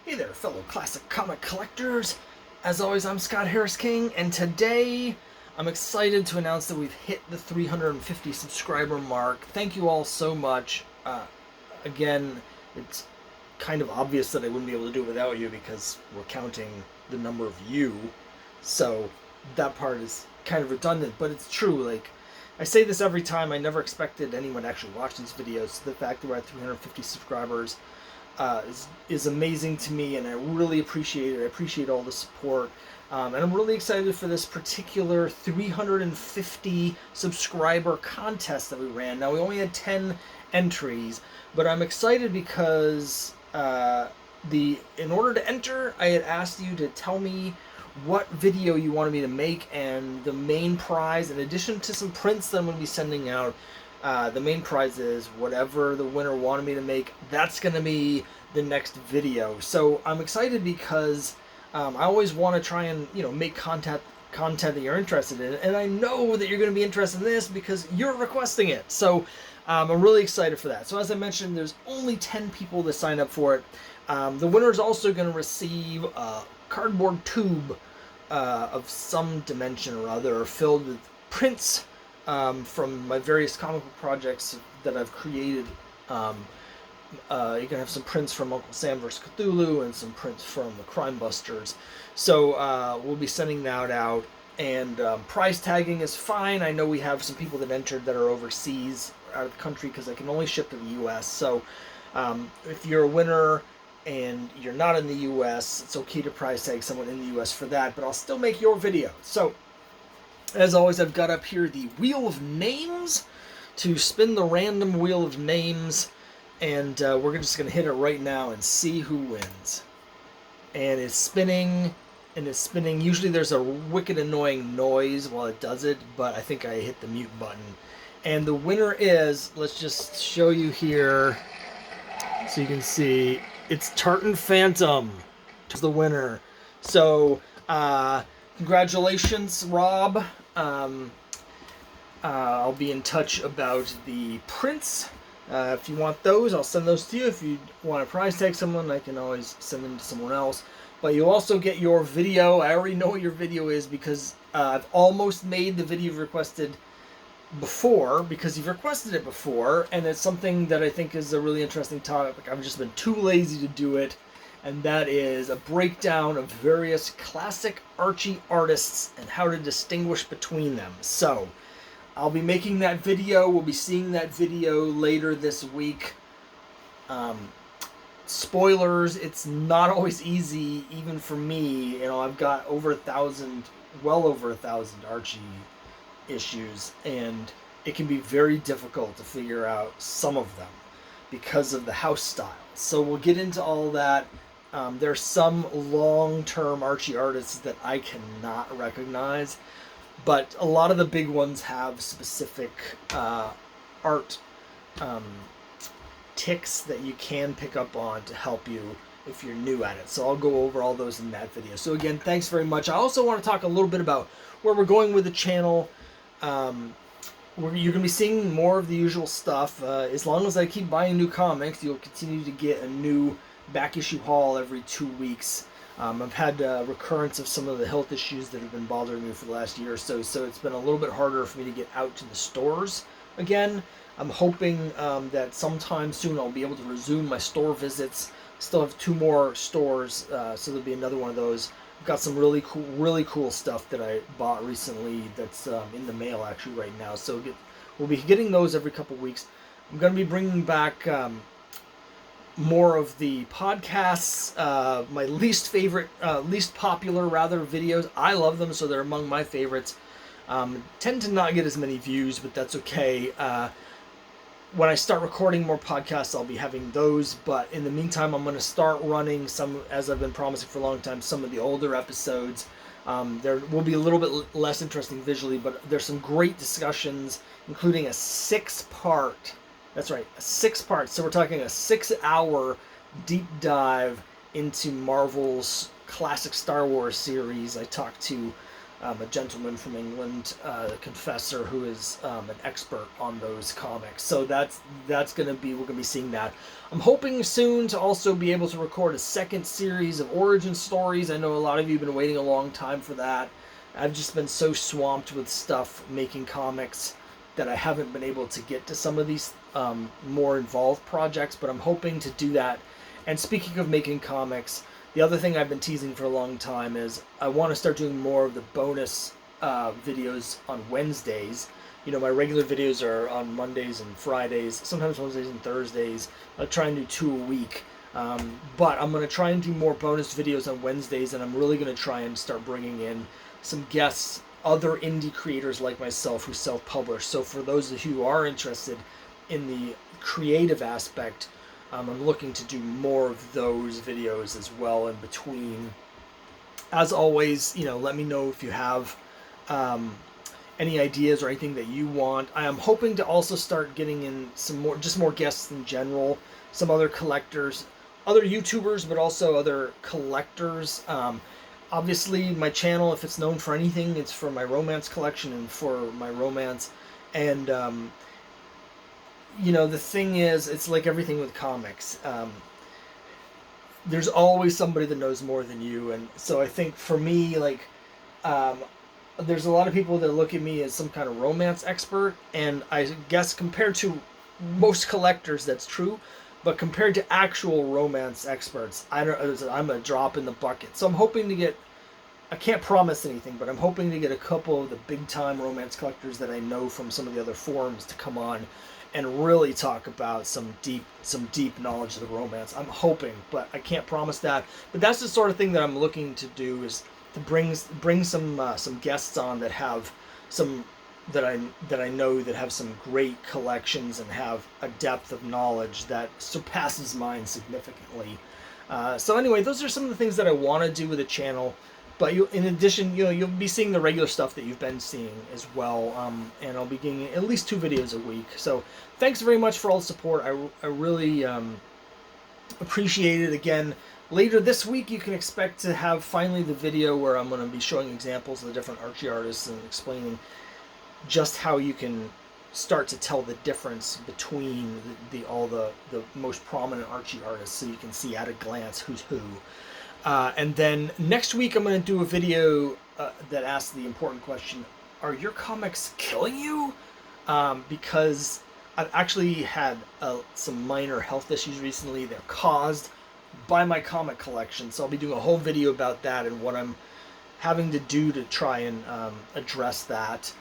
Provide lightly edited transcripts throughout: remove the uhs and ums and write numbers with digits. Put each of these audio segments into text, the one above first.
Hey there, fellow classic comic collectors. As always, I'm Scott Harris King, and today I'm excited to announce that we've hit the 350 subscriber mark. Thank you all so much. Again, it's kind of obvious that I wouldn't be able to do it without you because we're counting the number of you. So that part is kind of redundant, but it's true. Like, I say this every time. I never expected anyone to actually watch these videos. So the fact that we're at 350 subscribers is amazing to me, and I really appreciate it. I appreciate all the support, and I'm really excited for this particular 350 subscriber contest that we ran. Now, we only had 10 entries, but I'm excited because in order to enter, I had asked you to tell me what video you wanted me to make, and the main prize, in addition to some prints that I'm going to be sending out, the main prize is whatever the winner wanted me to make. That's going to be the next video. So I'm excited because I always want to try and make content that you're interested in, and I know that you're going to be interested in this because you're requesting it. So I'm really excited for that. So as I mentioned, there's only 10 people that signed up for it. The winner is also going to receive a cardboard tube of some dimension or other filled with prints from my various comic book projects that I've created. You can have some prints from Uncle Sam vs. Cthulhu and some prints from the Crime Busters. So we'll be sending that out. And price tagging is fine. I know we have some people that entered that are overseas, out of the country, because I can only ship to the U.S. So if you're a winner and you're not in the U.S., it's okay to price tag someone in the U.S. for that, but I'll still make your video. So as always, I've got up here the Wheel of Names to spin the random Wheel of Names, and we're just going to hit it right now and see who wins. And it's spinning, and it's spinning. Usually there's a wicked annoying noise while it does it, but I think I hit the mute button. And the winner is, let's just show you here so you can see, it's tartanphantom is the winner. So, congratulations, Rob. I'll be in touch about the prints. If you want those, I'll send those to you. If you want to prize tag someone, I can always send them to someone else. But you'll also get your video. I already know what your video is because I've almost made the video you've requested before, because you've requested it before, and it's something that I think is a really interesting topic. I've just been too lazy to do it, and that is a breakdown of various classic Archie artists and how to distinguish between them. So I'll be making that video. We'll be seeing that video later this week. Spoilers, it's not always easy, even for me. I've got over 1,000, well over 1,000 Archie issues, and it can be very difficult to figure out some of them because of the house style. So we'll get into all that. There's some long-term Archie artists that I cannot recognize, but a lot of the big ones have specific art ticks that you can pick up on to help you if you're new at it. So I'll go over all those in that video. So again, thanks very much. I also want to talk a little bit about where we're going with the channel. You're going to be seeing more of the usual stuff. As long as I keep buying new comics, you'll continue to get a new back issue haul every 2 weeks. I've had recurrence of some of the health issues that have been bothering me for the last year or so, so it's been a little bit harder for me to get out to the stores again. I'm hoping that sometime soon I'll be able to resume my store visits. Still have 2 more stores, so there'll be another one of those. I've got some really cool stuff that I bought recently that's in the mail actually right now. So we'll be getting those every couple weeks. I'm going to be bringing back more of the podcasts, my least popular videos. I love them, so they're among my favorites. Tend to not get as many views, but that's okay. When I start recording more podcasts, I'll be having those, but in the meantime, I'm going to start running some, as I've been promising for a long time, some of the older episodes. There will be a little bit less interesting visually, but there's some great discussions, including a 6-part, that's right, a 6-part, so we're talking a 6-hour deep dive into Marvel's classic Star Wars series. I talked to a gentleman from England, a confessor, who is an expert on those comics. So that's we're gonna be seeing that. I'm hoping soon to also be able to record a second series of origin stories. I know a lot of you have been waiting a long time for that. I've just been so swamped with stuff making comics that I haven't been able to get to some of these more involved projects, but I'm hoping to do that. And speaking of making comics, the other thing I've been teasing for a long time is I want to start doing more of the bonus videos on Wednesdays. You know, my regular videos are on Mondays and Fridays, sometimes Wednesdays and Thursdays. I try and do 2 a week. But I'm going to try and do more bonus videos on Wednesdays, and I'm really going to try and start bringing in some guests, other indie creators like myself who self-publish. So for those of you who are interested in the creative aspect, I'm looking to do more of those videos as well in between. As always, you know, let me know if you have any ideas or anything that you want. I am hoping to also start getting in some more guests in general, some other collectors, other YouTubers, but also other collectors. Obviously, my channel, if it's known for anything, it's for my romance collection and for my romance. And, you know, the thing is, it's like everything with comics. There's always somebody that knows more than you. And so I think for me, like, there's a lot of people that look at me as some kind of romance expert. And I guess compared to most collectors, that's true. But compared to actual romance experts, I'm a drop in the bucket. So I'm hoping to get, I can't promise anything, but I'm hoping to get a couple of the big-time romance collectors that I know from some of the other forums to come on and really talk about some deep knowledge of the romance. I'm hoping, but I can't promise that. But that's the sort of thing that I'm looking to do, is to bring some guests on that have some that I know that have some great collections and have a depth of knowledge that surpasses mine significantly. So anyway, those are some of the things that I want to do with the channel. But in addition, you know, you'll be seeing the regular stuff that you've been seeing as well. And I'll be getting at least 2 videos a week. So thanks very much for all the support. I really appreciate it. Again, later this week, you can expect to have finally the video where I'm going to be showing examples of the different Archie artists and explaining just how you can start to tell the difference between all the most prominent Archie artists, so you can see at a glance who's who. And then next week I'm going to do a video that asks the important question: are your comics killing you? Because I've actually had some minor health issues recently. They're caused by my comic collection, so I'll be doing a whole video about that and what I'm having to do to try and address that.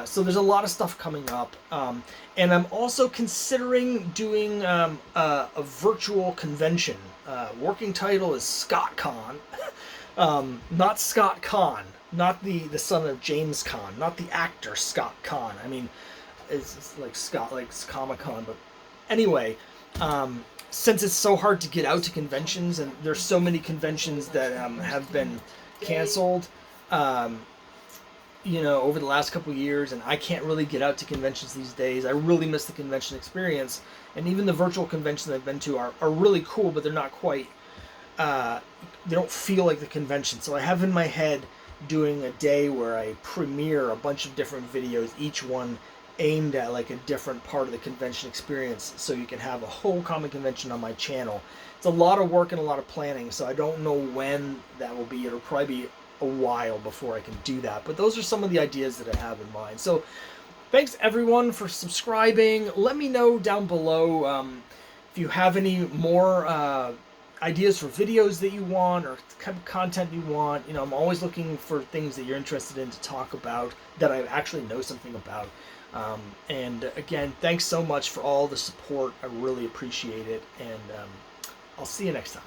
So there's a lot of stuff coming up. And I'm also considering doing a virtual convention. Working title is ScottCon. Not Scott Conn. Not the son of James Conn. Not the actor Scott Conn. I mean, it's like Scott, like Comic-Con. But anyway, since it's so hard to get out to conventions, and there's so many conventions that have been canceled, you know, over the last couple of years, and I can't really get out to conventions these days. I really miss the convention experience, and even the virtual conventions I've been to are really cool, but they're not quite, they don't feel like the convention. So I have in my head doing a day where I premiere a bunch of different videos, each one aimed at like a different part of the convention experience, so you can have a whole comic convention on my channel. It's a lot of work and a lot of planning, so I don't know when that will be. It'll probably be a while before I can do that, but those are some of the ideas that I have in mind. So thanks everyone for subscribing. Let me know down below if you have any more ideas for videos that you want, or kind of content you want. You know, I'm always looking for things that you're interested in to talk about that I actually know something about. And again, thanks so much for all the support. I really appreciate it, and I'll see you next time.